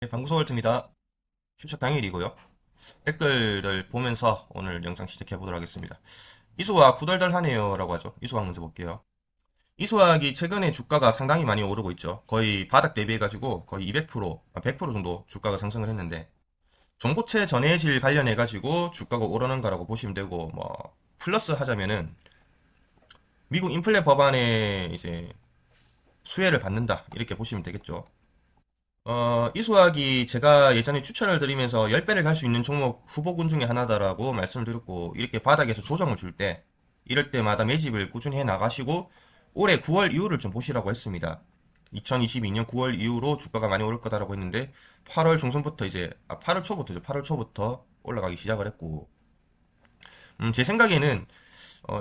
네, 방구석월트입니다. 휴식 당일이고요. 댓글들 보면서 오늘 영상 시작해 보도록 하겠습니다. 이수학 후덜덜하네요 라고 하죠. 이수학 먼저 볼게요. 이수학이 최근에 주가가 상당히 많이 오르고 있죠. 거의 바닥 대비해 가지고 거의 200%, 100% 정도 주가가 상승을 했는데 종고체 전해질 관련해 가지고 주가가 오르는 거라고 보시면 되고, 뭐 플러스 하자면은 미국 인플레 법안에 이제 수혜를 받는다 이렇게 보시면 되겠죠. 이수학이 제가 예전에 추천을 드리면서 10배를 갈 수 있는 종목 후보군 중에 하나다라고 말씀을 드렸고, 이렇게 바닥에서 조정을 줄 때, 이럴 때마다 매집을 꾸준히 해 나가시고, 올해 9월 이후를 좀 보시라고 했습니다. 2022년 9월 이후로 주가가 많이 오를 거다라고 했는데, 8월 중순부터 이제, 8월 초부터죠. 8월 초부터 올라가기 시작을 했고, 제 생각에는,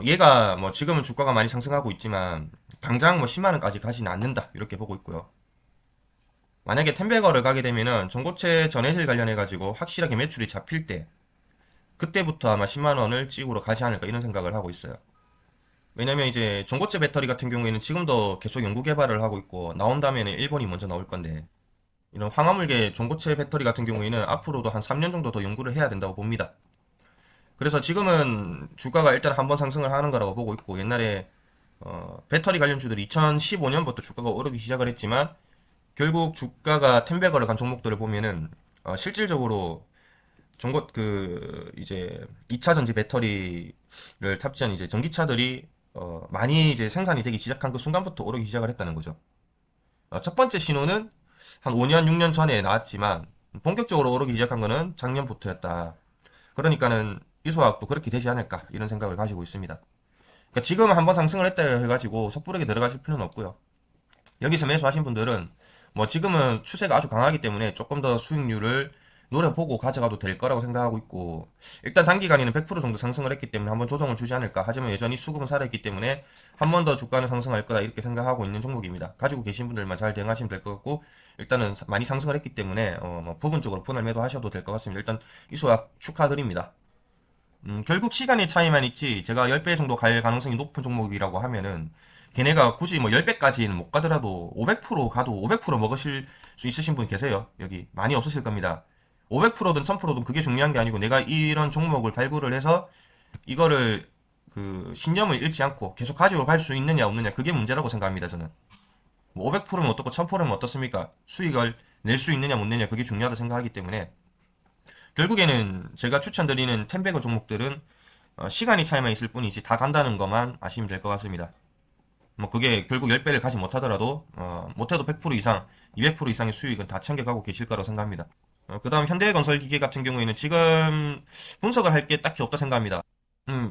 얘가 뭐 지금은 주가가 많이 상승하고 있지만, 당장 뭐 10만 원까지 가지는 않는다. 이렇게 보고 있고요. 만약에 텐베거를 가게 되면은 전고체 전해질 관련해가지고 확실하게 매출이 잡힐 때 그때부터 아마 10만 원을 찍으러 가지 않을까 이런 생각을 하고 있어요. 왜냐면 이제 전고체 배터리 같은 경우에는 지금도 계속 연구 개발을 하고 있고 나온다면 일본이 먼저 나올 건데 이런 황화물계 전고체 배터리 같은 경우에는 앞으로도 한 3년 정도 더 연구를 해야 된다고 봅니다. 그래서 지금은 주가가 일단 한번 상승을 하는 거라고 보고 있고 옛날에 배터리 관련주들이 2015년부터 주가가 오르기 시작을 했지만 결국 주가가 텐베거를 간 종목들을 보면은 실질적으로 전고 이제 2차 전지 배터리를 탑재한 이제 전기차들이 많이 이제 생산이 되기 시작한 그 순간부터 오르기 시작을 했다는 거죠. 첫 번째 신호는 한 5년, 6년 전에 나왔지만 본격적으로 오르기 시작한 거는 작년부터였다. 그러니까는 이소학도 그렇게 되지 않을까 이런 생각을 가지고 있습니다. 그러니까 지금 한번 상승을 했다 해가지고 섣부르게 들어가실 필요는 없고요. 여기서 매수하신 분들은 뭐 지금은 추세가 아주 강하기 때문에 조금 더 수익률을 노려보고 가져가도 될 거라고 생각하고 있고 일단 단기간에는 100% 정도 상승을 했기 때문에 한번 조정을 주지 않을까. 하지만 여전히 수급은 살아있기 때문에 한 번 더 주가는 상승할 거다 이렇게 생각하고 있는 종목입니다. 가지고 계신 분들만 잘 대응하시면 될 것 같고 일단은 많이 상승을 했기 때문에 뭐 부분적으로 분할 매도하셔도 될 것 같습니다. 일단 이수학 축하드립니다. 결국 시간의 차이만 있지 제가 10배 정도 갈 가능성이 높은 종목이라고 하면은 걔네가 굳이 뭐 10배까지는 못 가더라도 500% 가도 500% 먹으실 수 있으신 분 계세요. 여기 많이 없으실 겁니다. 500%든 1000%든 그게 중요한 게 아니고 내가 이런 종목을 발굴을 해서 이거를 그 신념을 잃지 않고 계속 가지고 갈 수 있느냐 없느냐 그게 문제라고 생각합니다. 저는 뭐 500%면 어떻고 1000%면 어떻습니까? 수익을 낼 수 있느냐 못 내냐 그게 중요하다고 생각하기 때문에 결국에는 제가 추천드리는 텐베거 종목들은 시간이 차이만 있을 뿐이지 다 간다는 것만 아시면 될 것 같습니다. 뭐 그게 결국 10배를 가지 못하더라도 못해도 100% 이상, 200% 이상의 수익은 다 챙겨가고 계실 거라고 생각합니다. 그 다음 현대건설기계 같은 경우에는 지금 분석을 할 게 딱히 없다 생각합니다.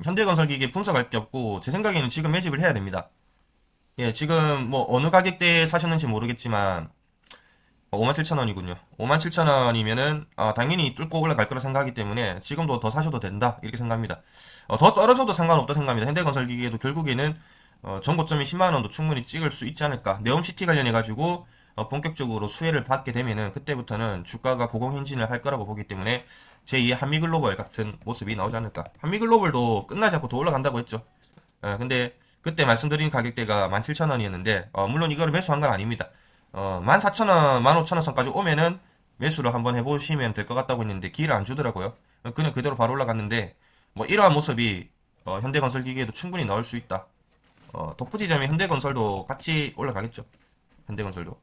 현대건설기계 분석할 게 없고 제 생각에는 지금 매집을 해야 됩니다. 예, 지금 뭐 어느 가격대에 사셨는지 모르겠지만 57,000원이군요. 57,000원이면은 당연히 뚫고 올라갈 거라 생각하기 때문에 지금도 더 사셔도 된다 이렇게 생각합니다. 더 떨어져도 상관없다 생각합니다. 현대건설기계도 결국에는 전고점이 10만 원도 충분히 찍을 수 있지 않을까. 네옴시티 관련해 가지고 본격적으로 수혜를 받게 되면은 그때부터는 주가가 고공행진을 할 거라고 보기 때문에 제2의 한미글로벌 같은 모습이 나오지 않을까. 한미글로벌도 끝나지 않고 더 올라간다고 했죠. 근데 그때 말씀드린 가격대가 17,000원이었는데 물론 이거를 매수한 건 아닙니다. 14,000원, 15,000원 선까지 오면은 매수를 한번 해보시면 될 것 같다고 했는데 기회를 안 주더라고요. 그냥 그대로 바로 올라갔는데 뭐 이러한 모습이 현대건설기계에도 충분히 나올 수 있다. 덕후지점이 현대건설도 같이 올라가겠죠. 현대건설도.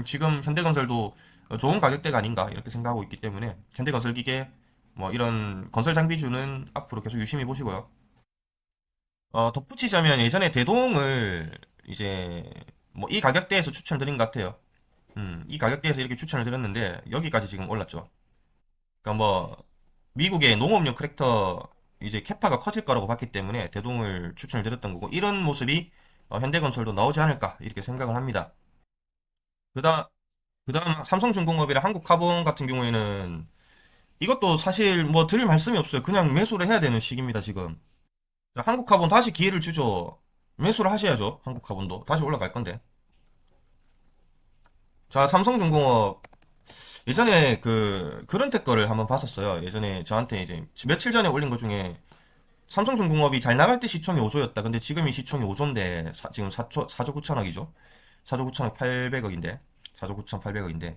지금 현대건설도 좋은 가격대가 아닌가 이렇게 생각하고 있기 때문에 현대건설기계 뭐 이런 건설 장비주는 앞으로 계속 유심히 보시고요. 덧붙이자면 예전에 대동을 이제 뭐 이 가격대에서 추천드린 것 같아요. 이 가격대에서 이렇게 추천을 드렸는데 여기까지 지금 올랐죠. 그러니까 뭐 미국의 농업용 크랙터 이제 캐파가 커질 거라고 봤기 때문에 대동을 추천을 드렸던 거고 이런 모습이 현대건설도 나오지 않을까 이렇게 생각을 합니다. 그다음 그다음 삼성중공업이랑 한국카본 같은 경우에는 이것도 사실 뭐 드릴 말씀이 없어요. 그냥 매수를 해야 되는 시기입니다 지금. 자, 한국카본 다시 기회를 주죠. 매수를 하셔야죠. 한국카본도 다시 올라갈 건데. 자, 삼성중공업 예전에 그런 댓글을 한번 봤었어요. 예전에 저한테 이제 며칠 전에 올린 것 중에 삼성중공업이 잘 나갈 때 시총이 5조였다. 근데 지금이 시총이 5조인데 지금 4조 9천억이죠. 4조 9천억 800억인데 4조 9천 8백억인데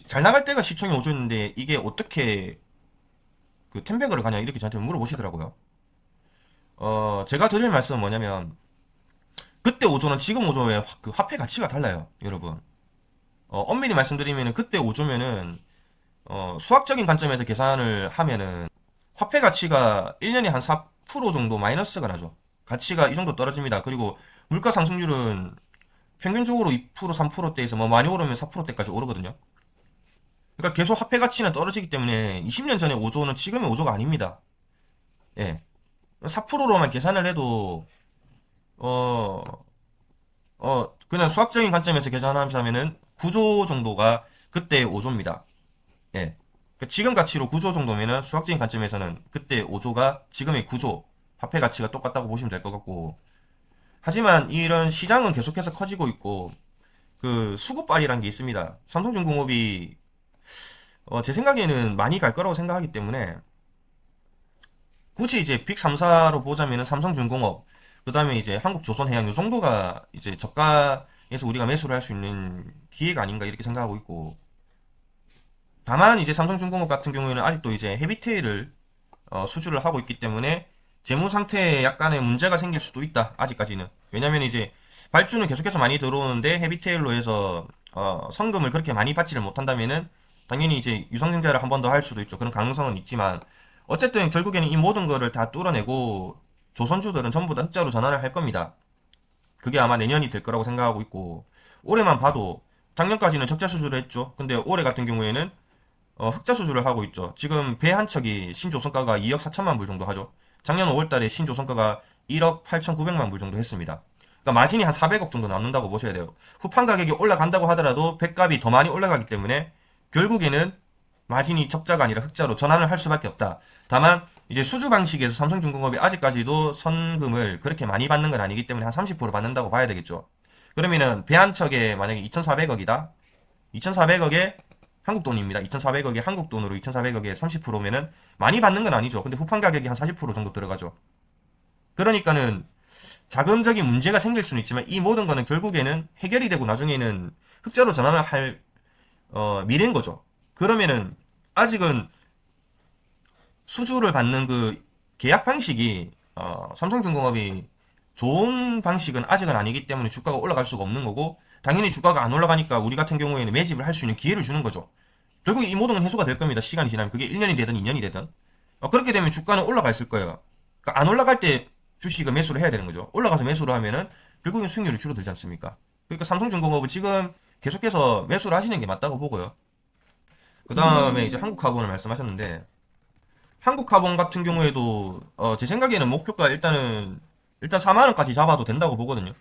잘 나갈 때가 시총이 5조였는데 이게 어떻게 그 텐베거를 가냐 이렇게 저한테 물어보시더라고요. 제가 드릴 말씀은 뭐냐면 그때 5조는 지금 5조의 그 화폐 가치가 달라요, 여러분. 엄밀히 말씀드리면은 그때 5조면은 수학적인 관점에서 계산을 하면은 화폐 가치가 1년에 한 4% 정도 마이너스가 나죠. 가치가 이 정도 떨어집니다. 그리고 물가 상승률은 평균적으로 2% 3%대에서 뭐 많이 오르면 4%대까지 오르거든요. 그러니까 계속 화폐 가치는 떨어지기 때문에 20년 전에 5조는 지금의 5조가 아닙니다. 예. 4%로만 계산을 해도 어, 그냥 수학적인 관점에서 계산하자면은 9조 정도가 그때 5조입니다. 예. 그 지금 가치로 9조 정도면은 수학적인 관점에서는 그때 5조가 지금의 9조 화폐 가치가 똑같다고 보시면 될 것 같고 하지만 이런 시장은 계속해서 커지고 있고 그 수급발이라는 게 있습니다. 삼성중공업이 제 생각에는 많이 갈 거라고 생각하기 때문에 굳이 이제 빅 3사로 보자면은 삼성중공업 그 다음에 이제 한국조선해양 요 정도가 이제 저가에서 우리가 매수를 할 수 있는 기회가 아닌가 이렇게 생각하고 있고 다만 이제 삼성중공업 같은 경우에는 아직도 이제 헤비테일을 수주를 하고 있기 때문에 재무 상태에 약간의 문제가 생길 수도 있다. 아직까지는. 왜냐면 이제 발주는 계속해서 많이 들어오는데 헤비테일로 해서 성금을 그렇게 많이 받지를 못한다면은 당연히 이제 유상증자를 한 번 더 할 수도 있죠. 그런 가능성은 있지만 어쨌든 결국에는 이 모든 거를 다 뚫어내고 조선주들은 전부 다 흑자로 전환을 할 겁니다. 그게 아마 내년이 될 거라고 생각하고 있고 올해만 봐도 작년까지는 적자 수주를 했죠. 근데 올해 같은 경우에는 흑자 수주를 하고 있죠. 지금 배 한 척이 신조선가가 2억 4천만 불 정도 하죠. 작년 5월달에 신조선가가 1억 8,900만 불 정도 했습니다. 그러니까 마진이 한 400억 정도 남는다고 보셔야 돼요. 후판 가격이 올라간다고 하더라도 배값이 더 많이 올라가기 때문에 결국에는 마진이 적자가 아니라 흑자로 전환을 할 수밖에 없다. 다만 이제 수주 방식에서 삼성중공업이 아직까지도 선금을 그렇게 많이 받는 건 아니기 때문에 한 30% 받는다고 봐야 되겠죠. 그러면은 배 한 척에 만약에 2,400억이다. 2,400억에 한국 돈입니다. 2,400억에 한국 돈으로 2,400억에 30%면은 많이 받는 건 아니죠. 근데 후판 가격이 한 40% 정도 들어가죠. 그러니까는 자금적인 문제가 생길 수는 있지만 이 모든 거는 결국에는 해결이 되고 나중에는 흑자로 전환을 할 미래인 거죠. 그러면은 아직은 수주를 받는 그 계약 방식이 삼성중공업이 좋은 방식은 아직은 아니기 때문에 주가가 올라갈 수가 없는 거고 당연히 주가가 안 올라가니까 우리 같은 경우에는 매집을 할 수 있는 기회를 주는 거죠. 결국 이 모든 건 해소가 될 겁니다. 시간이 지나면 그게 1년이 되든 2년이 되든 그렇게 되면 주가는 올라가 있을 거예요. 그러니까 안 올라갈 때 주식을 매수를 해야 되는 거죠. 올라가서 매수를 하면은 결국엔 수익률이 줄어들지 않습니까? 그러니까 삼성중공업은 지금 계속해서 매수를 하시는 게 맞다고 보고요. 그 다음에 이제 한국카본을 말씀하셨는데 한국카본 같은 경우에도 제 생각에는 목표가 일단 4만 원까지 잡아도 된다고 보거든요.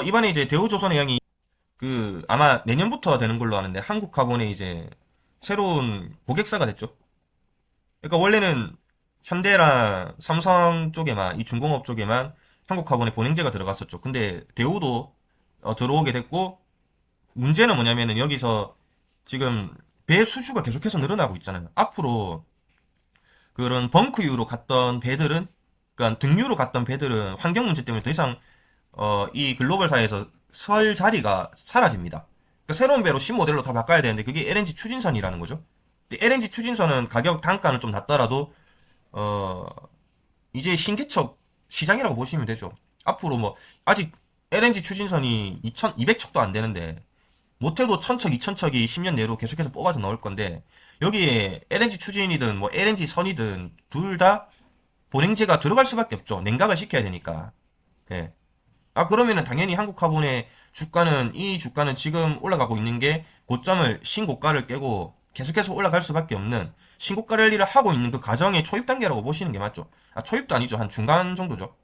이번에 이제 대우조선해양이 그 아마 내년부터 되는 걸로 아는데 한국카본에 이제 새로운 고객사가 됐죠. 그러니까 원래는 현대랑 삼성 쪽에만 이 중공업 쪽에만 한국카본에 본행제가 들어갔었죠. 근데 대우도 들어오게 됐고 문제는 뭐냐면은 여기서 지금 배 수주가 계속해서 늘어나고 있잖아요. 앞으로 그런 벙크유로 갔던 배들은 그러니까 등유로 갔던 배들은 환경 문제 때문에 더 이상 이 글로벌사에서 설 자리가 사라집니다. 그러니까 새로운 배로 신모델로 다 바꿔야 되는데 그게 LNG 추진선이라는 거죠. 근데 LNG 추진선은 가격 단가는 좀 낮더라도 어 이제 신개척 시장이라고 보시면 되죠. 앞으로 뭐 아직 LNG 추진선이 2,200척도 안 되는데 못해도 1,000척, 2,000척이 10년 내로 계속해서 뽑아서 넣을 건데 여기에 LNG 추진이든 뭐 LNG 선이든 둘 다 본행제가 들어갈 수밖에 없죠. 냉각을 시켜야 되니까. 예. 그러면은 당연히 한국화본의 주가는 이 주가는 지금 올라가고 있는 게 고점을 신고가를 깨고 계속해서 올라갈 수밖에 없는 신고가 랠리를 하고 있는 그 과정의 초입 단계라고 보시는 게 맞죠. 초입도 아니죠. 한 중간 정도죠.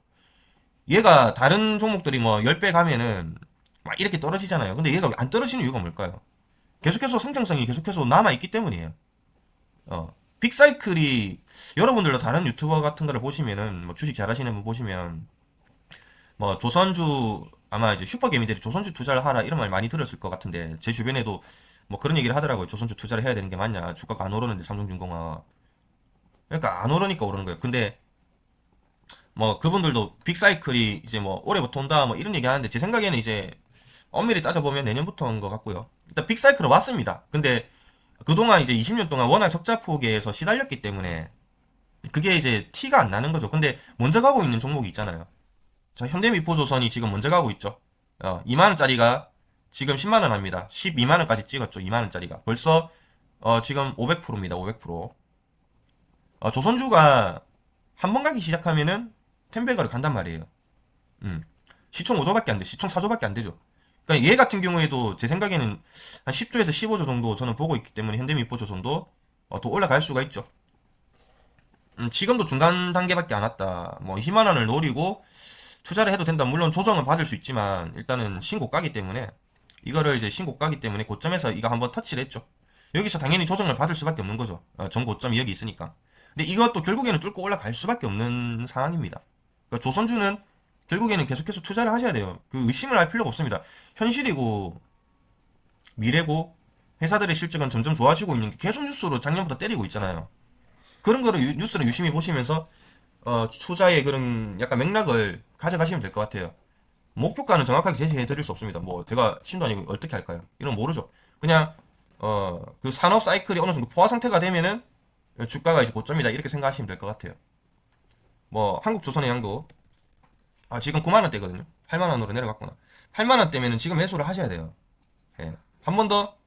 얘가 다른 종목들이 뭐 10배 가면은 막 이렇게 떨어지잖아요. 근데 얘가 안 떨어지는 이유가 뭘까요? 계속해서 성장성이 계속해서 남아있기 때문이에요. 빅사이클이 여러분들도 다른 유튜버 같은 거를 보시면은 뭐 주식 잘하시는 분 보시면 뭐 조선주 아마 이제 슈퍼개미들이 조선주 투자를 하라 이런 말 많이 들었을 것 같은데 제 주변에도 뭐 그런 얘기를 하더라고요. 조선주 투자를 해야 되는 게 맞냐? 주가가 안 오르는데 삼성중공업 그러니까 안 오르니까 오르는 거예요. 근데 뭐 그분들도 빅사이클이 이제 뭐 올해부터 온다 뭐 이런 얘기 하는데 제 생각에는 이제 엄밀히 따져보면 내년부터인 것 같고요. 일단 빅사이클은 왔습니다. 근데 그동안 이제 20년 동안 워낙 적자폭에서 시달렸기 때문에 그게 이제 티가 안 나는 거죠. 근데 먼저 가고 있는 종목이 있잖아요. 자, 현대미포조선이 지금 먼저 가고 있죠. 2만원짜리가 지금 10만원 합니다. 12만원까지 찍었죠. 2만원짜리가. 벌써, 지금 500%입니다. 500%. 조선주가 한 번 가기 시작하면은 텐베거를 간단 말이에요. 음. 시총 5조밖에 안 돼. 시총 4조밖에 안 되죠. 그러니까 얘 같은 경우에도 제 생각에는 한 10조에서 15조 정도 저는 보고 있기 때문에 현대미포조선도 더 올라갈 수가 있죠. 지금도 중간 단계밖에 안 왔다. 뭐 20만 원을 노리고 투자를 해도 된다. 물론 조정은 받을 수 있지만 일단은 신고가기 때문에 이거를 이제 신고가기 때문에 고점에서 이거 한번 터치를 했죠. 여기서 당연히 조정을 받을 수밖에 없는 거죠. 전고점이 여기 있으니까. 근데 이것도 결국에는 뚫고 올라갈 수밖에 없는 상황입니다. 그러니까 조선주는 결국에는 계속해서 투자를 하셔야 돼요. 그 의심을 할 필요가 없습니다. 현실이고 미래고 회사들의 실적은 점점 좋아지고 있는 게 계속 뉴스로 작년부터 때리고 있잖아요. 그런 거를 뉴스를 유심히 보시면서 투자의 그런 약간 맥락을 가져가시면 될 것 같아요. 목표가는 정확하게 제시해 드릴 수 없습니다. 뭐 제가 신도 아니고 어떻게 할까요? 이런 모르죠. 그냥 그 산업 사이클이 어느 정도 포화 상태가 되면은 주가가 이제 고점이다 이렇게 생각하시면 될 것 같아요. 뭐 한국조선의 양도 지금 9만 원대거든요. 8만 원으로 내려갔구나. 8만 원대면은 지금 매수를 하셔야 돼요. 예. 한 번 더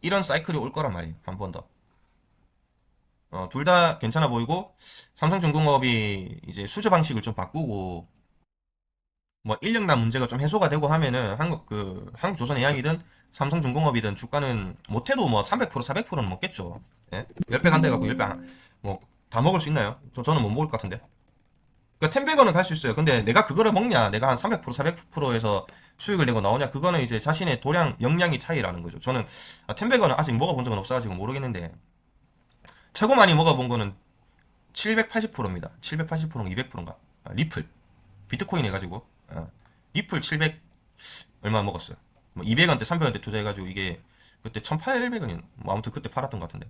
이런 사이클이 올 거란 말이에요. 한 번 더. 둘 다 괜찮아 보이고 삼성중공업이 이제 수주 방식을 좀 바꾸고 뭐 인력난 문제가 좀 해소가 되고 하면은 한국조선해양이든 삼성중공업이든 주가는 못해도 뭐 300% 400%는 먹겠죠. 예? 10배 간대 갖고 10배 뭐 다 먹을 수 있나요? 저는 못 먹을 것 같은데. 그러니까 10배거는 갈 수 있어요. 근데 내가 그거를 먹냐? 내가 한 300% 400%에서 수익을 내고 나오냐? 그거는 이제 자신의 도량 역량이 차이라는 거죠. 저는 10배거는 아직 먹어본 적은 없어가지고 모르겠는데 최고 많이 먹어본 거는 780%입니다. 780%인가 200%인가? 리플. 비트코인 해가지고. 리플 700 얼마 먹었어요. 뭐 200원대, 300원대 투자해가지고 이게 그때 1800원이 뭐 아무튼 그때 팔았던 것 같은데.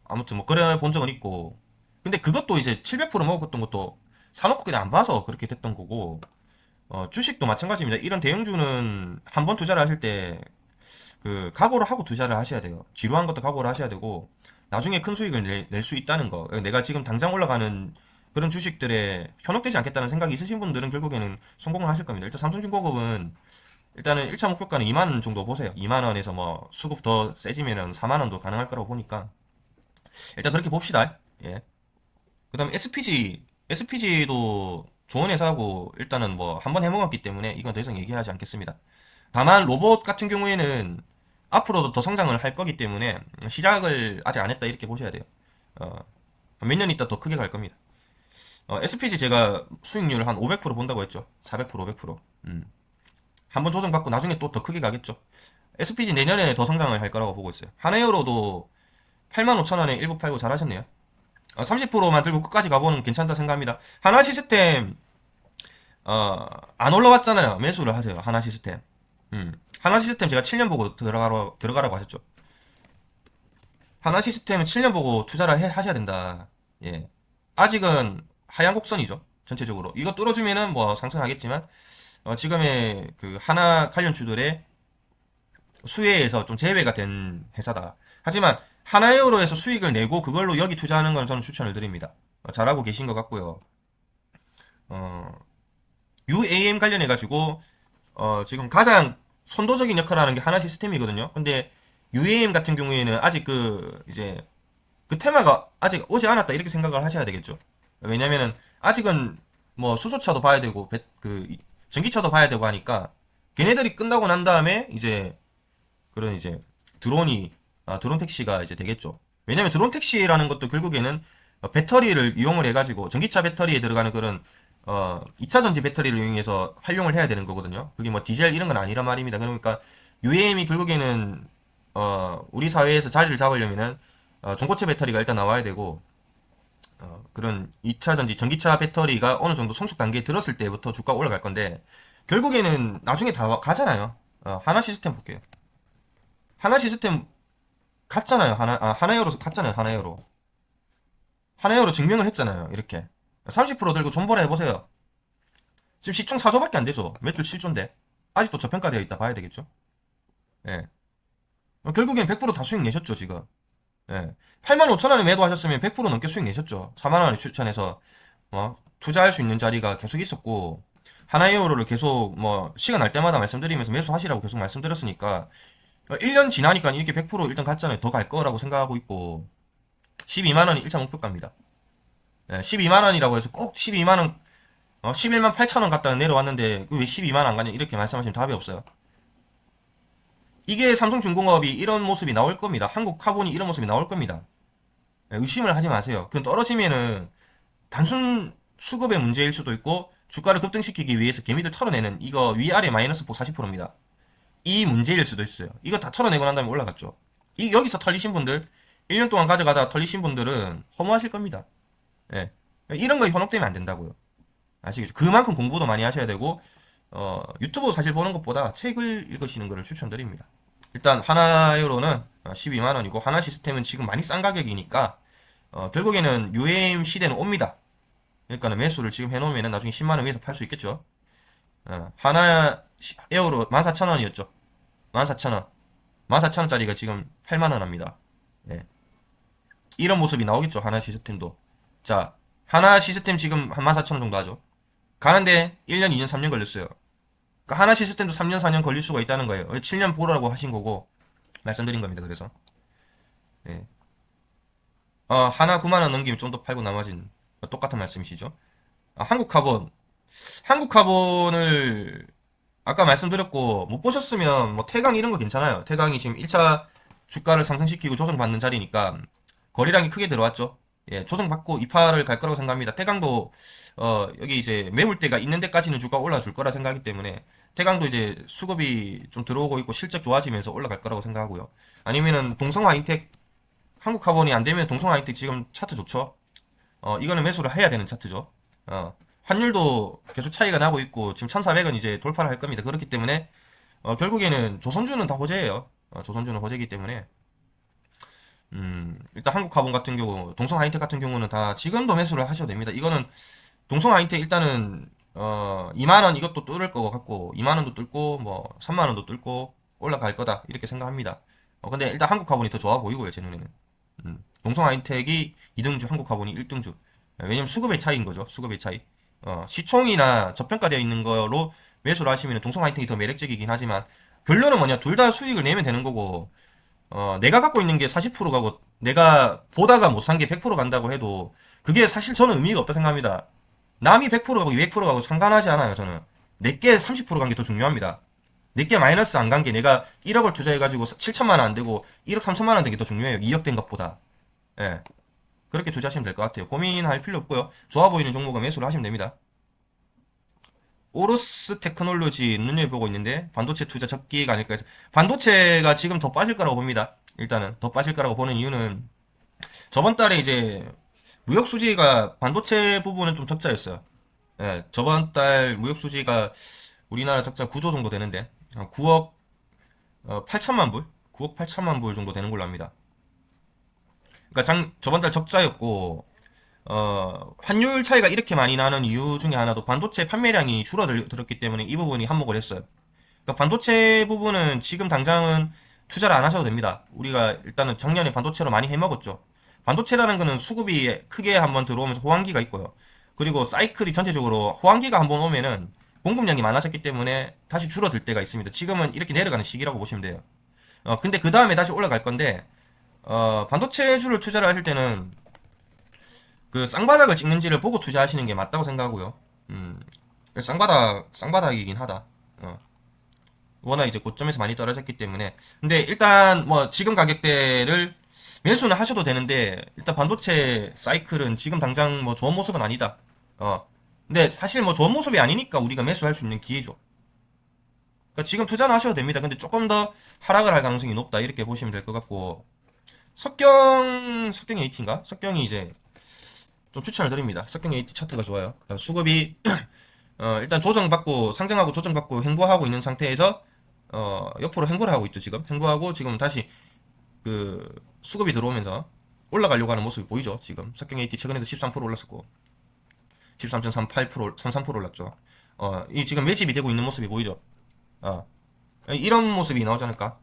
아무튼 뭐 그래 본 적은 있고. 근데 그것도 이제 700% 먹었던 것도 사놓고 그냥 안 봐서 그렇게 됐던 거고. 주식도 마찬가지입니다. 이런 대형주는 한 번 투자를 하실 때 그 각오를 하고 투자를 하셔야 돼요. 지루한 것도 각오를 하셔야 되고 나중에 큰 수익을 낼 수 있다는 거. 내가 지금 당장 올라가는 그런 주식들에 현혹되지 않겠다는 생각이 있으신 분들은 결국에는 성공을 하실 겁니다. 일단 삼성중공업은 일단은 1차 목표가는 2만 원 정도 보세요. 2만 원에서 뭐 수급 더 세지면은 4만 원도 가능할 거라고 보니까 일단 그렇게 봅시다. 예. 그다음 SPG도 좋은 회사고 일단은 뭐 한번 해먹었기 때문에 이건 더 이상 얘기하지 않겠습니다. 다만 로봇 같은 경우에는 앞으로도 더 성장을 할 거기 때문에 시작을 아직 안 했다 이렇게 보셔야 돼요. 몇 년 있다 더 크게 갈 겁니다. SPG 제가 수익률 한 500% 본다고 했죠. 400% 500%. 한번 조정받고 나중에 또 더 크게 가겠죠. SPG 내년에 더 성장을 할 거라고 보고 있어요. 한해어로도 85,000원에 1989 잘하셨네요. 30%만 들고 끝까지 가보는 괜찮다 생각합니다. 하나 시스템 안 올라왔잖아요. 매수를 하세요. 하나 시스템. 하나 시스템 제가 7년 보고 들어가라고 하셨죠. 하나 시스템은 7년 보고 투자를 하셔야 된다. 예. 아직은 하향 곡선이죠. 전체적으로. 이거 뚫어주면은 뭐 상승하겠지만, 지금의 그 하나 관련주들의 수혜에서 좀 제외가 된 회사다. 하지만 하나에어로에서 수익을 내고 그걸로 여기 투자하는 건 저는 추천을 드립니다. 잘하고 계신 것 같고요. UAM 관련해가지고, 지금 가장 선도적인 역할을 하는 게 하나 시스템이거든요. 근데 UAM 같은 경우에는 아직 이제, 그 테마가 아직 오지 않았다 이렇게 생각을 하셔야 되겠죠. 왜냐면은 아직은 뭐 수소차도 봐야 되고 전기차도 봐야 되고 하니까 걔네들이 끝나고 난 다음에 이제 그런 이제 드론 택시가 이제 되겠죠. 왜냐면 드론 택시라는 것도 결국에는 배터리를 이용을 해가지고 전기차 배터리에 들어가는 그런 2차 전지 배터리를 이용해서 활용을 해야 되는 거거든요. 그게 뭐 디젤 이런 건 아니란 말입니다. 그러니까 UAM이 결국에는 우리 사회에서 자리를 잡으려면은 전고체 배터리가 일단 나와야 되고 그런 2차 전지 전기차 배터리가 어느 정도 성숙 단계에 들었을 때부터 주가 올라갈 건데 결국에는 나중에 다 가잖아요. 하나 시스템 볼게요. 하나 시스템 갔잖아요. 하나여로 갔잖아요. 하나여로 증명을 했잖아요. 이렇게 30% 들고 존버라 해보세요. 지금 시총 4조밖에 안 되죠. 매출 7조인데 아직도 저평가되어 있다 봐야 되겠죠. 예. 결국엔 100%다 수익 내셨죠, 지금. 예. 85,000원에 매도하셨으면 100% 넘게 수익 내셨죠. 4만원에 추천해서, 투자할 수 있는 자리가 계속 있었고, 하나이오로를 계속, 시간 날 때마다 말씀드리면서 매수하시라고 계속 말씀드렸으니까, 1년 지나니까 이렇게 100% 일단 갔잖아요. 더 갈 거라고 생각하고 있고, 12만원이 1차 목표가입니다. 예, 12만원이라고 해서 꼭 12만원, 11만 8천원 갔다가 내려왔는데, 왜 12만원 안 가냐? 이렇게 말씀하시면 답이 없어요. 이게 삼성중공업이 이런 모습이 나올 겁니다. 한국카본이 이런 모습이 나올 겁니다. 예, 의심을 하지 마세요. 그건 떨어지면은 단순 수급의 문제일 수도 있고 주가를 급등시키기 위해서 개미들 털어내는 이거 위아래 마이너스 폭 40%입니다. 이 문제일 수도 있어요. 이거 다 털어내고 난 다음에 올라갔죠. 여기서 털리신 분들 1년 동안 가져가다 털리신 분들은 허무하실 겁니다. 예. 이런 거에 현혹되면 안 된다고요. 아시겠죠? 그만큼 공부도 많이 하셔야 되고 유튜브 사실 보는 것보다 책을 읽으시는 것을 추천드립니다. 일단 하나유로는 12만원이고 하나 시스템은 지금 많이 싼 가격이니까 결국에는 UAM 시대는 옵니다. 그러니까 매수를 지금 해놓으면 나중에 10만원 위에서 팔 수 있겠죠. 하나 에어로 14,000원이었죠. 14,000원. 14,000원짜리가 지금 8만원 합니다. 예. 이런 모습이 나오겠죠. 하나 시스템도. 자, 하나 시스템 지금 한 14,000원 정도 하죠. 가는데 1년, 2년, 3년 걸렸어요. 그러니까 하나 시스템도 3년, 4년 걸릴 수가 있다는 거예요. 7년 보라고 하신 거고 말씀드린 겁니다. 그래서 예. 하나 9만원 넘기면 좀 더 팔고 나머지는 똑같은 말씀이시죠. 한국카본을 아까 말씀드렸고 못 보셨으면 태강 이런 거 괜찮아요. 태강이 지금 1차 주가를 상승시키고 조정받는 자리니까 거래량이 크게 들어왔죠. 예, 조정받고 2파를 갈 거라고 생각합니다. 태강도 여기 이제 매물대가 있는 데까지는 주가 올라줄 거라 생각하기 때문에 태강도 이제 수급이 좀 들어오고 있고 실적 좋아지면서 올라갈 거라고 생각하고요. 아니면은 동성화인텍 한국카본이 안 되면 동성화인텍 지금 차트 좋죠. 이거는 매수를 해야 되는 차트죠. 환율도 계속 차이가 나고 있고 지금 1,400원 이제 돌파를 할 겁니다. 그렇기 때문에 결국에는 조선주는 다 호재예요. 조선주는 호재이기 때문에 일단 한국카본 같은 경우 동성하이텍 같은 경우는 다 지금도 매수를 하셔도 됩니다. 이거는 동성하이텍 일단은 2만원 이것도 뚫을 거 같고 2만원도 뚫고 3만원도 뚫고 올라갈 거다 이렇게 생각합니다. 근데 일단 한국카본이 더 좋아 보이고요 제 눈에는. 동성하이텍이 2등주 한국카본이 1등주. 왜냐면 수급의 차이인 거죠. 수급의 차이. 시총이나 저평가되어 있는 거로 매수를 하시면 동성하이텍이 더 매력적이긴 하지만 결론은 뭐냐, 둘 다 수익을 내면 되는 거고 내가 갖고 있는 게 40% 가고 내가 보다가 못 산 게 100% 간다고 해도 그게 사실 저는 의미가 없다 생각합니다. 남이 100% 가고 200% 가고 상관하지 않아요. 저는 내게 30% 간 게 더 중요합니다. 내게 마이너스 안 간 게 내가 1억을 투자해가지고 7천만 원 안 되고 1억 3천만 원 된 게 더 중요해요. 2억 된 것보다. 예. 그렇게 투자하시면 될 것 같아요. 고민할 필요 없고요. 좋아 보이는 종목은 매수를 하시면 됩니다. 오로스 테크놀로지 눈여겨보고 있는데 반도체 투자 접기가 아닐까 해서 반도체가 지금 더 빠질 거라고 봅니다. 일단은 더 빠질 거라고 보는 이유는 저번 달에 이제 무역 수지가 반도체 부분은 좀 적자였어요. 예, 저번 달 무역 수지가 우리나라 적자 9조 정도 되는데 9억 8천만 불? 9억 8천만 불 정도 되는 걸로 압니다. 그러니까 저번 달 적자였고 환율 차이가 이렇게 많이 나는 이유 중에 하나도 반도체 판매량이 줄어들었기 때문에 이 부분이 한몫을 했어요. 그러니까 반도체 부분은 지금 당장은 투자를 안 하셔도 됩니다. 우리가 일단은 작년에 반도체로 많이 해먹었죠. 반도체라는 거는 수급이 크게 한번 들어오면서 호황기가 있고요. 그리고 사이클이 전체적으로 호황기가 한번 오면은 공급량이 많아졌기 때문에 다시 줄어들 때가 있습니다. 지금은 이렇게 내려가는 시기라고 보시면 돼요. 근데 그 다음에 다시 올라갈 건데 반도체주를 투자를 하실 때는 그 쌍바닥을 찍는지를 보고 투자하시는 게 맞다고 생각하고요. 쌍바닥이긴 하다. 워낙 이제 고점에서 많이 떨어졌기 때문에. 근데 일단 지금 가격대를 매수는 하셔도 되는데 일단 반도체 사이클은 지금 당장 좋은 모습은 아니다. 근데 사실 좋은 모습이 아니니까 우리가 매수할 수 있는 기회죠. 그러니까 지금 투자는 하셔도 됩니다. 근데 조금 더 하락을 할 가능성이 높다 이렇게 보시면 될 것 같고. 석경이 AT인가? 석경이 이제 좀 추천을 드립니다. 석경 AT 차트가 좋아요. 수급이 일단 조정받고 상승하고 조정받고 횡보하고 있는 상태에서 옆으로 횡보를 하고 있죠. 지금 횡보하고 지금 다시 그 수급이 들어오면서 올라가려고 하는 모습이 보이죠. 지금 석경 AT 최근에도 13% 올랐었고 13.38% 33% 올랐죠. 이 지금 매집이 되고 있는 모습이 보이죠. 어, 이런 모습이 나오지 않을까?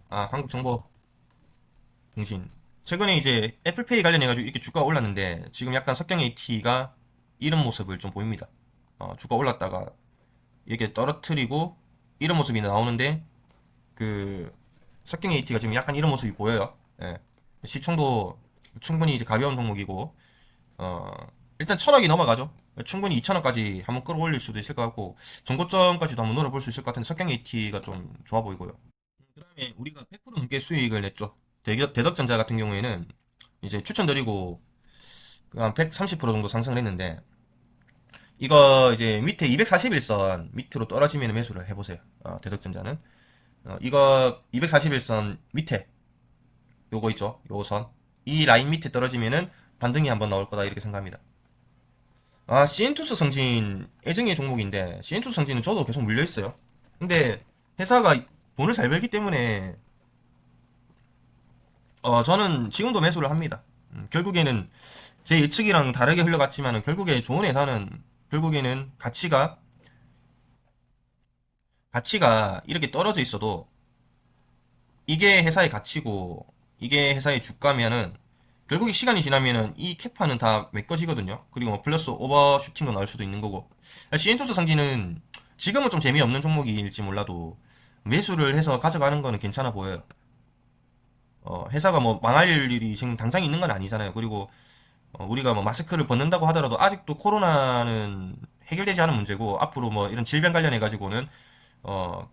한국정보통신. 최근에 이제 애플페이 관련해가지고 이렇게 주가가 올랐는데, 지금 약간 석경 AT가 이런 모습을 좀 보입니다. 주가 올랐다가 이렇게 떨어뜨리고 이런 모습이 나오는데, 그 석경 AT가 지금 약간 이런 모습이 보여요. 예. 시총도 충분히 이제 가벼운 종목이고, 어, 일단 1000억이 넘어가죠. 충분히 2000억까지 한번 끌어올릴 수도 있을 것 같고, 전고점까지도 한번 노려볼 수 있을 것 같은데, 석경 AT가 좀 좋아 보이고요. 그 다음에 우리가 100% 넘게 수익을 냈죠. 대덕전자 같은 경우에는 이제 추천드리고 한 130% 정도 상승을 했는데, 이거 이제 밑에 241선 밑으로 떨어지면 매수를 해보세요. 대덕전자는. 이거 241선 밑에 요거 있죠. 요거 선. 이 라인 밑에 떨어지면은 반등이 한번 나올 거다 이렇게 생각합니다. 시엔투스 성진 애정의 종목인데, 시엔투스 성진은 저도 계속 물려 있어요. 근데 회사가 돈을 잘 벌기 때문에 저는 지금도 매수를 합니다. 결국에는 제 예측이랑 다르게 흘러갔지만은, 결국에 좋은 회사는 결국에는 가치가 이렇게 떨어져 있어도 이게 회사의 가치고 이게 회사의 주가면은, 결국에 시간이 지나면은 이 캐파는 다 메꿔지거든요. 그리고 뭐 플러스 오버슈팅도 나올 수도 있는 거고. 시엔토스 상지는 지금은 좀 재미없는 종목일지 몰라도 매수를 해서 가져가는 거는 괜찮아 보여요. 회사가 뭐 망할 일이 지금 당장 있는 건 아니잖아요. 그리고 우리가 뭐 마스크를 벗는다고 하더라도 아직도 코로나는 해결되지 않은 문제고, 앞으로 뭐 이런 질병 관련해 가지고는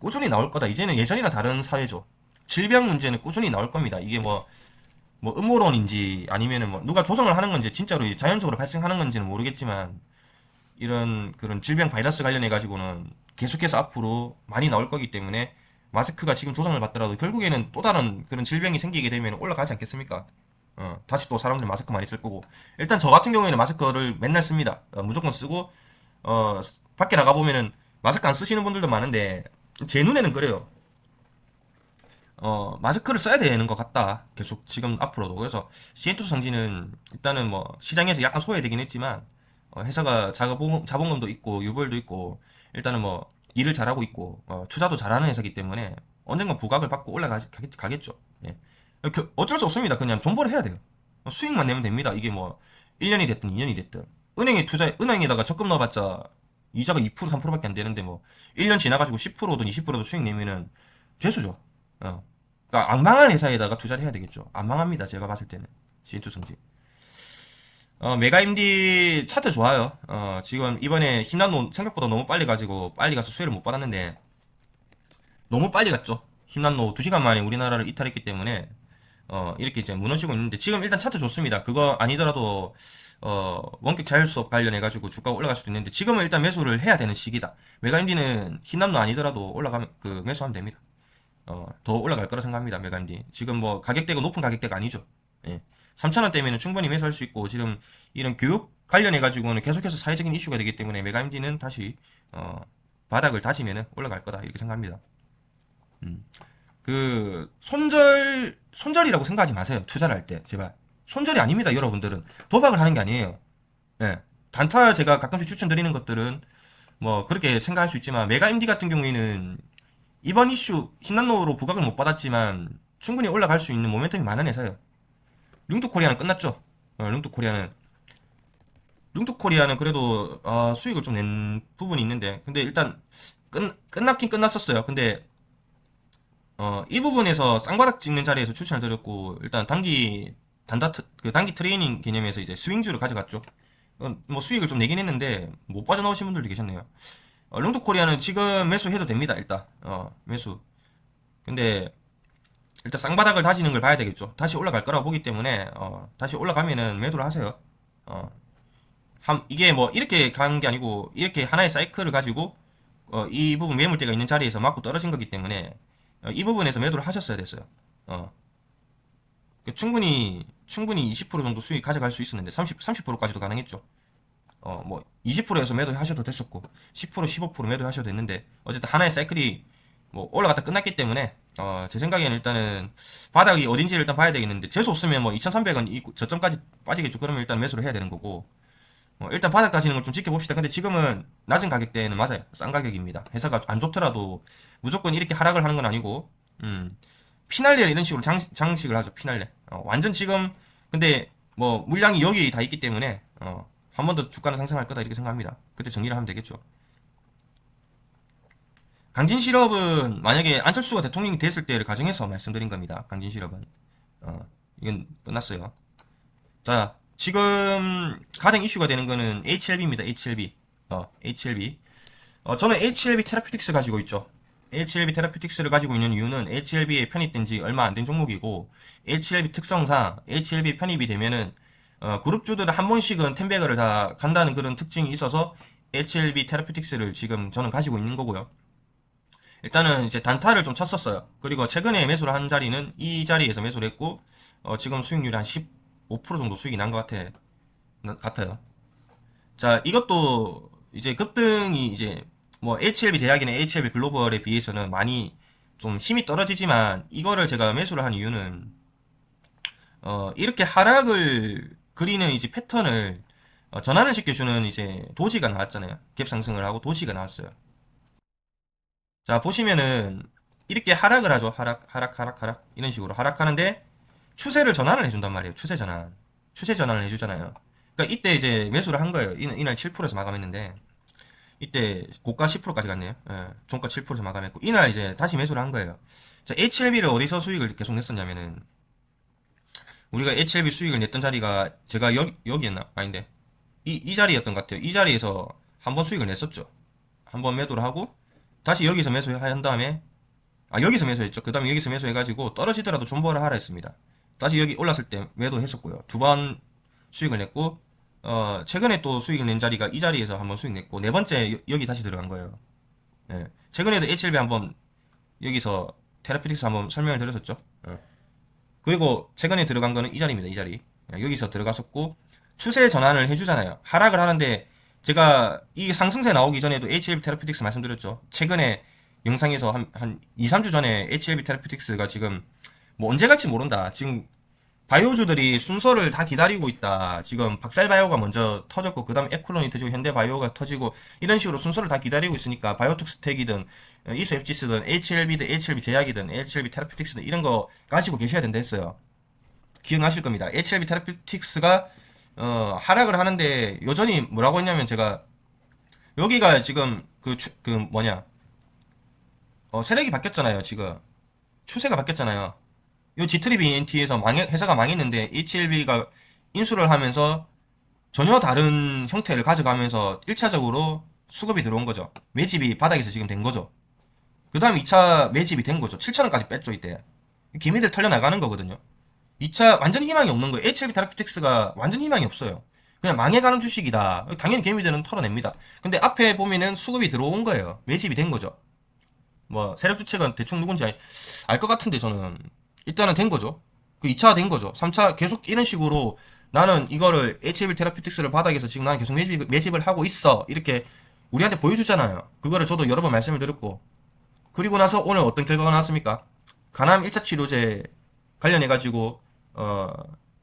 꾸준히 나올 거다. 이제는 예전이랑 다른 사회죠. 질병 문제는 꾸준히 나올 겁니다. 이게 뭐 음모론인지 아니면은 뭐 누가 조성을 하는 건지, 진짜로 자연적으로 발생하는 건지는 모르겠지만, 이런 그런 질병 바이러스 관련해 가지고는 계속해서 앞으로 많이 나올 거기 때문에, 마스크가 지금 조성을 받더라도 결국에는 또 다른 그런 질병이 생기게 되면 올라가지 않겠습니까? 다시 또 사람들이 마스크 많이 쓸 거고. 일단 저 같은 경우에는 마스크를 맨날 씁니다. 무조건 쓰고, 어, 밖에 나가보면은 마스크 안 쓰시는 분들도 많은데, 제 눈에는 그래요. 마스크를 써야 되는 것 같다. 계속 지금 앞으로도. 그래서 시엔투스 성지는 일단은 뭐 시장에서 약간 소외되긴 했지만, 회사가 자본금도 있고 유보율도 있고, 일단은 뭐 일을 잘하고 있고, 투자도 잘하는 회사기 때문에 언젠가 부각을 받고 올라가겠죠. 예. 어쩔 수 없습니다. 그냥 존버를 해야 돼요. 수익만 내면 됩니다. 이게 뭐 1년이 됐든 2년이 됐든. 은행에다가 적금 넣어봤자 이자가 2% 3%밖에 안 되는데, 뭐 1년 지나가지고 10%든 20%든 수익 내면은 죄수죠. 그러니까 안 망할 회사에다가 투자를 해야 되겠죠. 안 망합니다. 제가 봤을 때는. 신투성지. 메가임디 차트 좋아요. 지금 이번에 힘난노 생각보다 너무 빨리 가지고 빨리 가서 수혜를 못 받았는데, 너무 빨리 갔죠. 힘난노 2시간 만에 우리나라를 이탈했기 때문에 이렇게 이제 무너지고 있는데, 지금 일단 차트 좋습니다. 그거 아니더라도 원격 자율 수업 관련해 가지고 주가가 올라갈 수도 있는데, 지금은 일단 매수를 해야 되는 시기다. 메가임디는 힘남노 아니더라도 올라가면 매수하면 됩니다. 더 올라갈 거라 생각합니다. 메가임디. 지금 뭐 가격대가 높은 가격대가 아니죠. 예. 3,000원대면 충분히 매수할 수 있고, 지금 이런 교육 관련해 가지고는 계속해서 사회적인 이슈가 되기 때문에, 메가임디는 다시 바닥을 다지면은 올라갈 거다 이렇게 생각합니다. 음. 손절이라고 생각하지 마세요. 투자를 할 때 제발. 손절이 아닙니다. 여러분들은 도박을 하는 게 아니에요. 예. 단타 제가 가끔씩 추천드리는 것들은 뭐 그렇게 생각할 수 있지만, 메가임디 같은 경우에는 이번 이슈 신난로로 부각을 못 받았지만 충분히 올라갈 수 있는 모멘텀이 많은 회사예요. 룽투코리아는 끝났죠. 룽투코리아는 그래도 수익을 좀 낸 부분이 있는데, 근데 일단 끝났긴 끝났었어요. 근데 이 부분에서 쌍바닥 찍는 자리에서 추천을 드렸고, 일단 단기 트레이닝 개념에서 이제 스윙주를 가져갔죠. 뭐 수익을 좀 내긴 했는데 못 빠져나오신 분들도 계셨네요. 룽투코리아는 지금 매수해도 됩니다. 일단 매수. 근데 일단 쌍바닥을 다지는 걸 봐야 되겠죠. 다시 올라갈 거라고 보기 때문에 다시 올라가면은 매도를 하세요. 어, 이게 뭐 이렇게 가는 게 아니고, 이렇게 하나의 사이클을 가지고 이 부분 매물대가 있는 자리에서 맞고 떨어진 거기 때문에 이 부분에서 매도를 하셨어야 됐어요. 어, 충분히 20% 정도 수익 가져갈 수 있었는데, 30%까지도 가능했죠. 뭐 20%에서 매도 하셔도 됐었고, 10% 15% 매도 하셔도 됐는데, 어쨌든 하나의 사이클이 뭐 올라갔다 끝났기 때문에, 제 생각에는 일단은 바닥이 어딘지를 일단 봐야 되겠는데, 재수 없으면 뭐 2,300원 저점까지 빠지겠죠. 그러면 일단 매수를 해야 되는 거고, 일단 바닥 가시는 걸 좀 지켜봅시다. 근데 지금은 낮은 가격대에는 맞아요. 싼 가격입니다. 회사가 안 좋더라도 무조건 이렇게 하락을 하는 건 아니고, 피날레 이런 식으로 장식을 하죠. 피날레. 완전 지금, 근데 뭐 물량이 여기 다 있기 때문에, 한 번 더 주가는 상승할 거다 이렇게 생각합니다. 그때 정리를 하면 되겠죠. 강진 실업은 만약에 안철수가 대통령이 됐을 때를 가정해서 말씀드린 겁니다. 강진 실업은. 이건 끝났어요. 자, 지금 가장 이슈가 되는 거는 HLB입니다. HLB. HLB. 저는 HLB 테라피틱스 가지고 있죠. HLB 테라피틱스를 가지고 있는 이유는 HLB에 편입된 지 얼마 안 된 종목이고, HLB 특성상 HLB 편입이 되면은 그룹주들은 한 번씩은 텐베거를 다 간다는 그런 특징이 있어서 HLB 테라피틱스를 지금 저는 가지고 있는 거고요. 일단은 이제 단타를 좀 쳤었어요. 그리고 최근에 매수를 한 자리는 이 자리에서 매수를 했고, 지금 수익률이 한 15% 정도 수익이 난 것 같아요. 자, 이것도 이제 급등이 이제 뭐 HLB 제약이나 HLB 글로벌에 비해서는 많이 좀 힘이 떨어지지만, 이거를 제가 매수를 한 이유는 이렇게 하락을 그리는 이제 패턴을 전환을 시켜주는 이제 도지가 나왔잖아요. 갭 상승을 하고 도지가 나왔어요. 자, 보시면은 이렇게 하락을 하죠. 하락 이런 식으로 하락하는데 추세를 전환을 해준단 말이에요. 추세 전환. 추세 전환을 해주잖아요. 그러니까 이때 이제 매수를 한 거예요. 이날 7%에서 마감했는데 이때 고가 10%까지 갔네요. 예, 종가 7%에서 마감했고 이날 이제 다시 매수를 한 거예요. 자, HLB를 어디서 수익을 계속 냈었냐면은 우리가 HLB 수익을 냈던 자리가 제가 여기였나? 아닌데 이 자리였던 것 같아요. 이 자리에서 한 번 수익을 냈었죠. 한 번 매도를 하고 다시 여기서 매수한 다음에 여기서 매수했죠. 그 다음에 여기서 매수해가지고 떨어지더라도 존버를 하라 했습니다. 다시 여기 올랐을 때 매도했었고요. 두 번 수익을 냈고 최근에 또 수익을 낸 자리가 이 자리에서 한번 수익 냈고 네 번째 여기 다시 들어간 거예요. 예. 최근에도 HLB 한번 여기서 테라피틱스 한번 설명을 드렸었죠. 예. 그리고 최근에 들어간 거는 이 자리입니다. 이 자리. 예, 여기서 들어갔었고 추세 전환을 해주잖아요. 하락을 하는데 제가 이 상승세 나오기 전에도 HLB 테라피틱스 말씀드렸죠. 최근에 영상에서 한 2, 3주 전에 HLB 테라피틱스가 지금 뭐 언제 갈지 모른다. 지금 바이오주들이 순서를 다 기다리고 있다. 지금 박살바이오가 먼저 터졌고 그 다음 에쿨론이 터지고 현대바이오가 터지고 이런 식으로 순서를 다 기다리고 있으니까 바이오톡스텍이든 이소앱지스든 HLB든 HLB 제약이든 HLB 테라피틱스든 이런 거 가지고 계셔야 된다 했어요. 기억나실 겁니다. HLB 테라피틱스가 하락을 하는데 여전히 뭐라고 했냐면 제가 여기가 지금 그 뭐냐 세력이 바뀌었잖아요. 지금 추세가 바뀌었잖아요. 요 G트리비 ENT에서 회사가 망했는데 HLB가 인수를 하면서 전혀 다른 형태를 가져가면서 1차적으로 수급이 들어온 거죠. 매집이 바닥에서 지금 된 거죠. 그 다음 2차 매집이 된 거죠. 7천원까지 뺐죠, 이때. 개미들 털려나가는 거거든요. 2차 완전 희망이 없는 거예요. HLB 테라피틱스가 완전 희망이 없어요. 그냥 망해가는 주식이다. 당연히 개미들은 털어냅니다. 근데 앞에 보면은 수급이 들어온 거예요. 매집이 된 거죠. 뭐 세력 주체가 대충 누군지 알 것 같은데 저는 일단은 된 거죠. 그 2차 된 거죠. 3차 계속 이런 식으로 나는 이거를 HLB 테라피틱스를 바닥에서 지금 나는 계속 매집을 하고 있어. 이렇게 우리한테 보여주잖아요. 그거를 저도 여러 번 말씀을 드렸고. 그리고 나서 오늘 어떤 결과가 나왔습니까? 간암 1차 치료제 관련해가지고,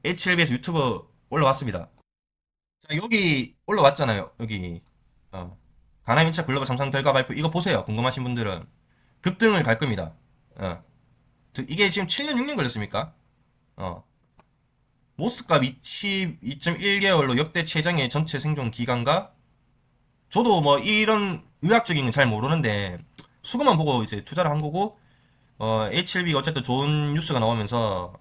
HLB에서 유튜브 올라왔습니다. 자, 여기 올라왔잖아요. 여기, 간암 1차 글로벌 상상 결과 발표. 이거 보세요. 궁금하신 분들은. 급등을 갈 겁니다. 이게 지금 7년, 6년 걸렸습니까? 모스값 22.1개월로 역대 최장의 전체 생존 기간과 저도 뭐 이런 의학적인 건 잘 모르는데 수급만 보고 이제 투자를 한 거고 HLB가 어쨌든 좋은 뉴스가 나오면서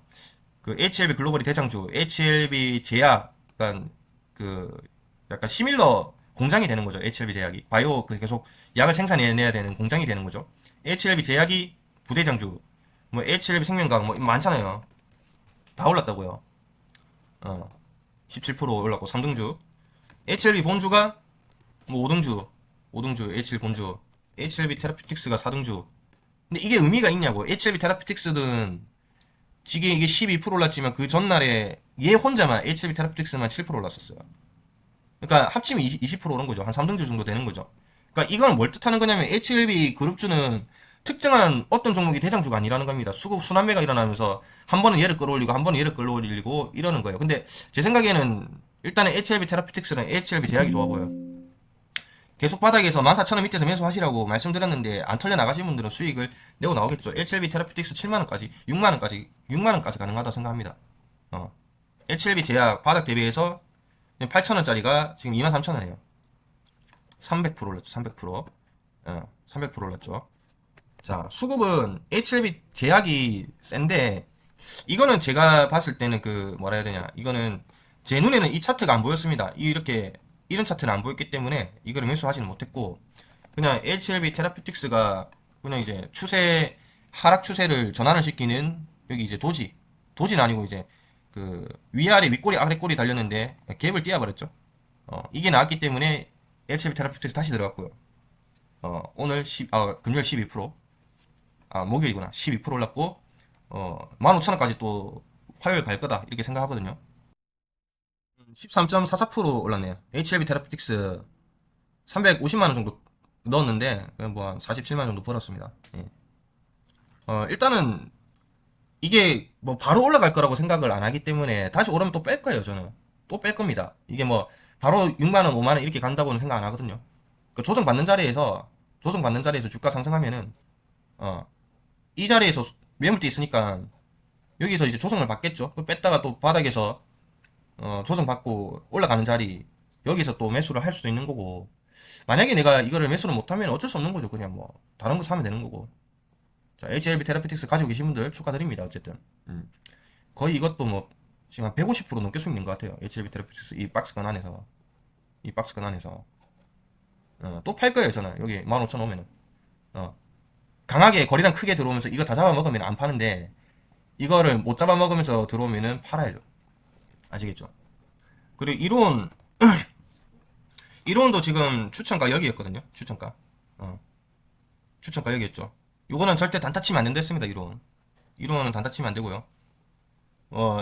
그 HLB 글로벌이 대장주, HLB 제약, 약간 시밀러 공장이 되는 거죠. HLB 제약이 바이오 계속 약을 생산해내야 되는 공장이 되는 거죠. HLB 제약이 부대장주, 뭐 HLB 생명과학 뭐 많잖아요. 다 올랐다고요. 17% 올랐고 3등주. HLB 본주가 뭐 5등주 HLB 본주, HLB 테라피틱스가 4등주. 근데 이게 의미가 있냐고. HLB 테라피틱스는 지금 이게 12% 올랐지만 그 전날에 얘 혼자만 HLB 테라피틱스만 7% 올랐었어요. 그러니까 합치면 20% 오른 거죠. 한 3등주 정도 되는 거죠. 그러니까 이건 뭘 뜻하는 거냐면 HLB 그룹주는 특정한 어떤 종목이 대장주가 아니라는 겁니다. 수급 순환매가 일어나면서 한 번은 얘를 끌어올리고 한 번은 얘를 끌어올리고 이러는 거예요. 근데 제 생각에는 일단은 HLB 테라피틱스는 HLB 제약이 좋아 보여. 계속 바닥에서 14,000원 밑에서 매수하시라고 말씀드렸는데 안 털려 나가신 분들은 수익을 내고 나오겠죠. HLB 테라피틱스 7만원까지 6만원까지 가능하다 생각합니다. HLB 제약 바닥 대비해서 8,000원짜리가 지금 23,000원이에요. 300% 올랐죠. 300%. 300% 올랐죠. 자, 수급은 HLB 제약이 센데 이거는 제가 봤을 때는 그 뭐라 해야 되냐, 이거는 제 눈에는 이 차트가 안 보였습니다. 이렇게 이런 차트는 안 보였기 때문에 이거를 매수하지는 못했고, 그냥 HLB 테라피틱스가 그냥 이제 추세 하락 추세를 전환을 시키는, 여기 이제 도지는 아니고 이제 그 위아래 윗꼬리 아래꼬리 달렸는데 갭을 띄워버렸죠. 이게 나왔기 때문에 HLB 테라피틱스 다시 들어갔고요. 오늘 금요일 12%, 목요일이구나, 12% 올랐고 15,000원까지 또 화요일 갈 거다 이렇게 생각하거든요. 13.44% 올랐네요. HLB 테라피틱스 350만원 정도 넣었는데 뭐 한 47만원 정도 벌었습니다. 예. 일단은 이게 뭐 바로 올라갈 거라고 생각을 안 하기 때문에 다시 오르면 또 뺄 거예요. 저는 또 뺄 겁니다. 이게 뭐 바로 6만원 5만원 이렇게 간다고는 생각 안 하거든요. 그 조정받는 자리에서 주가 상승하면은 이 자리에서 매물대 있으니까 여기서 이제 조정을 받겠죠. 뺐다가 또 바닥에서 조정받고 올라가는 자리, 여기서 또 매수를 할 수도 있는 거고, 만약에 내가 이거를 매수를 못하면 어쩔 수 없는 거죠. 그냥 뭐 다른 거 사면 되는 거고. 자, HLB 테라피틱스 가지고 계신 분들 축하드립니다. 어쨌든 거의 이것도 뭐 지금 한 150% 넘게 수익 낸 것 같아요. HLB 테라피틱스 이 박스권 안에서 또 팔 거예요. 저는 여기 15,000 오면은 강하게 거리랑 크게 들어오면서 이거 다 잡아먹으면 안 파는데, 이거를 못 잡아먹으면서 들어오면은 팔아야죠. 아시겠죠? 그리고 이론도 지금 추천가 여기였거든요. 추천가 여기였죠. 요거는 절대 단타 치면 안 된댔습니다. 이론은 단타 치면 안 되고요.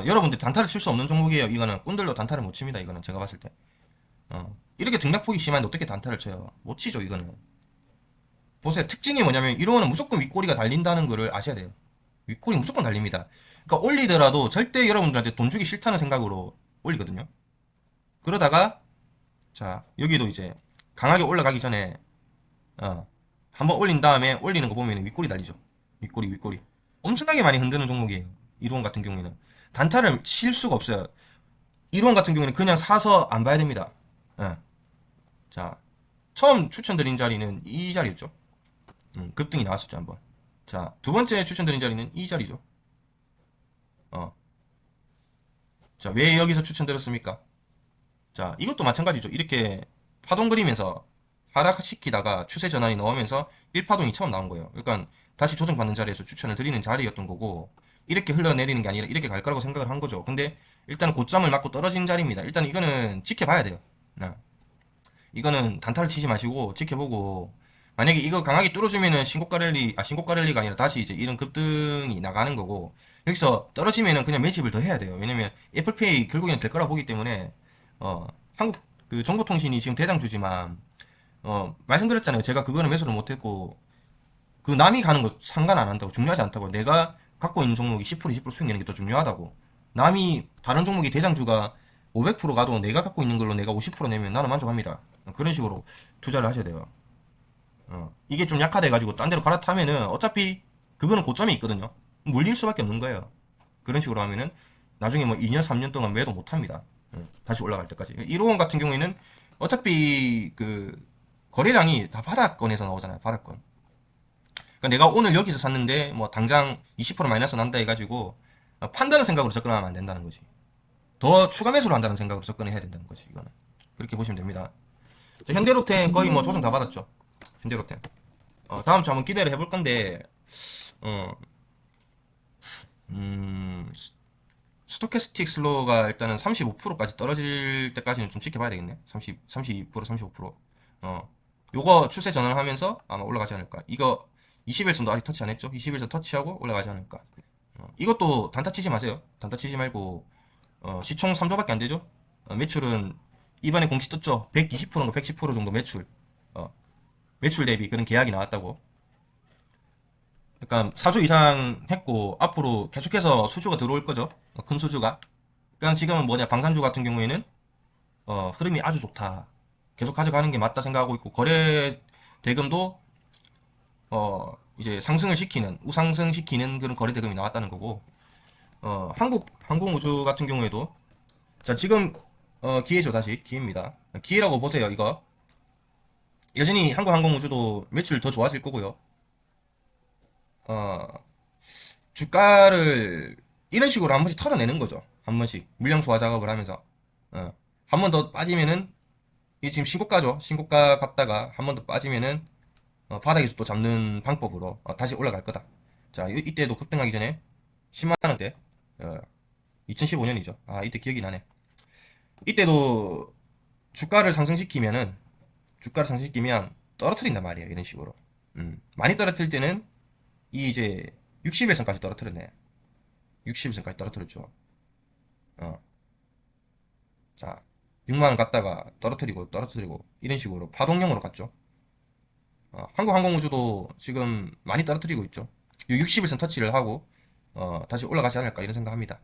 여러분들 단타를 칠 수 없는 종목이에요. 이거는 꾼들도 단타를 못 칩니다. 이거는 제가 봤을 때 이렇게 등락폭이 심한데 어떻게 단타를 쳐요? 못 치죠. 이거는 보세요. 특징이 뭐냐면 이론은 무조건 윗꼬리가 달린다는 거를 아셔야 돼요. 윗꼬리 무조건 달립니다. 그러니까 올리더라도 절대 여러분들한테 돈 주기 싫다는 생각으로 올리거든요. 그러다가 자, 여기도 이제 강하게 올라가기 전에 한번 올린 다음에 올리는 거 보면 윗꼬리 달리죠. 윗꼬리 엄청나게 많이 흔드는 종목이에요. 이론 같은 경우에는 단타를 칠 수가 없어요. 이론 같은 경우에는 그냥 사서 안 봐야 됩니다. 자, 처음 추천드린 자리는 이 자리였죠. 급등이 나왔었죠, 한번. 자, 두 번째 추천드린 자리는 이 자리죠. 자, 왜 여기서 추천드렸습니까? 자, 이것도 마찬가지죠. 이렇게 파동 그리면서 하락시키다가 추세 전환이 나오면서 1파동이 처음 나온 거예요. 그러니까 다시 조정받는 자리에서 추천을 드리는 자리였던 거고, 이렇게 흘러내리는 게 아니라 이렇게 갈 거라고 생각을 한 거죠. 근데 일단은 고점을 맞고 떨어진 자리입니다. 일단 이거는 지켜봐야 돼요. 이거는 단타를 치지 마시고 지켜보고, 만약에 이거 강하게 뚫어주면은 신고가 랠리가 아니라 다시 이제 이런 급등이 나가는 거고, 여기서 떨어지면은 그냥 매집을 더 해야 돼요. 왜냐면 애플페이 결국에는 될 거라 보기 때문에 한국 그 정보통신이 지금 대장주지만 말씀드렸잖아요. 제가 그거는 매수를 못했고, 그 남이 가는 거 상관 안 한다고, 중요하지 않다고. 내가 갖고 있는 종목이 10% 20% 수익 내는 게 더 중요하다고. 남이 다른 종목이 대장주가 500% 가도 내가 갖고 있는 걸로 내가 50% 내면 나는 만족합니다. 그런 식으로 투자를 하셔야 돼요. 이게 좀 약화돼가지고 딴 데로 갈아타면은 어차피 그거는 고점이 있거든요. 물릴 수밖에 없는 거예요. 그런 식으로 하면은 나중에 뭐 2년 3년 동안 매도 못합니다. 다시 올라갈 때까지. 1호원 같은 경우에는 어차피 그 거래량이 다 바닥권에서 나오잖아요. 바닥권. 그러니까 내가 오늘 여기서 샀는데 뭐 당장 20% 마이너스 난다 해가지고 판다는 생각으로 접근하면 안 된다는 거지. 더 추가 매수를 한다는 생각으로 접근을 해야 된다는 거지. 이거는 그렇게 보시면 됩니다. 자, 현대로템 거의 뭐 조정 다 받았죠. 현대로템. 다음 주 한번 기대를 해볼 건데, 스토캐스틱 슬로우가 일단은 35%까지 떨어질 때까지는 좀 지켜봐야 되겠네. 32%, 35%. 요거 추세 전환을 하면서 아마 올라가지 않을까. 이거 21선도 아직 터치 안 했죠? 21선 터치하고 올라가지 않을까. 이것도 단타 치지 마세요. 단타 치지 말고, 시총 3조밖에 안 되죠? 매출은 이번에 공시 떴죠? 120%인가 110% 정도 매출. 매출 대비 그런 계약이 나왔다고. 그러니까 4조 이상 했고 앞으로 계속해서 수주가 들어올 거죠. 큰 수주가. 그러니까 지금은 뭐냐, 방산주 같은 경우에는 흐름이 아주 좋다. 계속 가져가는 게 맞다 생각하고 있고, 거래 대금도 이제 상승을 시키는, 우상승시키는 그런 거래 대금이 나왔다는 거고, 한국 항공우주 같은 경우에도, 자, 지금, 기회죠, 다시. 기회입니다. 기회라고 보세요, 이거. 여전히 한국 항공우주도 매출 더 좋아질 거고요. 어, 주가를 이런 식으로 한 번씩 털어내는 거죠. 한 번씩. 물량 소화 작업을 하면서. 한 번 더 빠지면은, 이게 지금 신고가죠. 신고가 갔다가 한 번 더 빠지면은, 바닥에서 또 잡는 방법으로 다시 올라갈 거다. 자, 이때도 급등하기 전에 10만원대, 2015년이죠. 아, 이때 기억이 나네. 이때도 주가를 상승시키면 떨어뜨린단 말이에요. 이런 식으로. 많이 떨어뜨릴 때는 이 이제 60일선까지 떨어뜨렸네. 60일선까지 떨어뜨렸죠. 어, 자, 6만원 갔다가 떨어뜨리고 이런 식으로 파동형으로 갔죠. 한국항공우주도 지금 많이 떨어뜨리고 있죠. 60일선 터치를 하고 다시 올라가지 않을까 이런 생각합니다.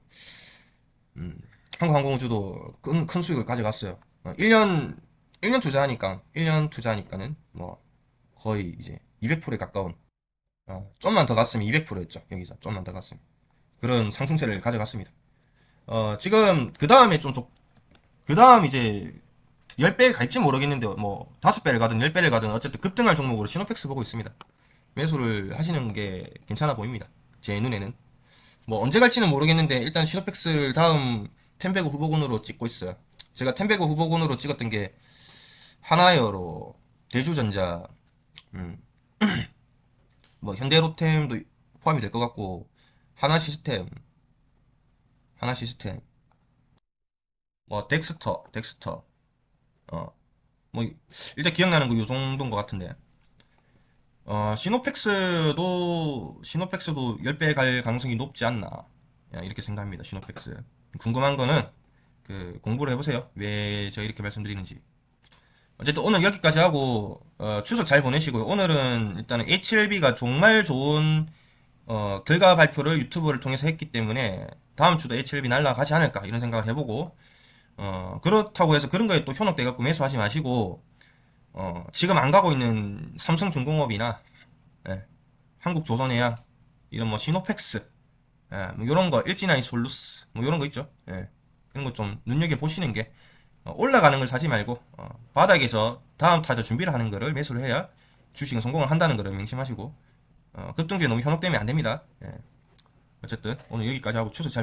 음, 한국항공우주도 큰 수익을 가져갔어요. 1년 투자하니까는 뭐 거의 이제 200%에 가까운, 좀만 더 갔으면 200%였죠. 여기서 좀만 더 갔으면 그런 상승세를 가져갔습니다. 지금 그 다음 이제 10배 갈지 모르겠는데 뭐 5배를 가든 10배를 가든 어쨌든 급등할 종목으로 시노펙스 보고 있습니다. 매수를 하시는 게 괜찮아 보입니다. 제 눈에는. 뭐 언제 갈지는 모르겠는데 일단 시노펙스를 다음 텐베그 후보군으로 찍고 있어요. 제가 텐베그 후보군으로 찍었던 게 하나여로, 대주전자, 음, 뭐 현대로템도 포함이 될 것 같고, 하나시스템, 뭐 덱스터, 뭐 일단 기억나는 거 요 정도인 것 같은데, 시노펙스도 10배 갈 가능성이 높지 않나, 이렇게 생각합니다. 시노펙스. 궁금한 거는 그 공부를 해보세요. 왜 제가 이렇게 말씀드리는지. 어쨌든 오늘 여기까지 하고 추석 잘 보내시고요. 오늘은 일단은 HLB가 정말 좋은 결과 발표를 유튜브를 통해서 했기 때문에 다음 주도 HLB 날라가지 않을까 이런 생각을 해보고, 그렇다고 해서 그런 거에 또 현혹돼 갖고 매수하지 마시고, 지금 안 가고 있는 삼성중공업이나, 예, 한국조선해양, 이런 뭐 시노펙스, 뭐 이런 거, 일진아이솔루스 뭐 이런 거 있죠. 예, 그런 거 좀 눈여겨 보시는 게, 올라가는 걸 사지 말고 바닥에서 다음 타자 준비를 하는 거를 매수를 해야 주식은 성공을 한다는 거를 명심하시고, 급등주에 너무 현혹되면 안 됩니다. 예. 어쨌든 오늘 여기까지 하고 추석 잘 보내세요.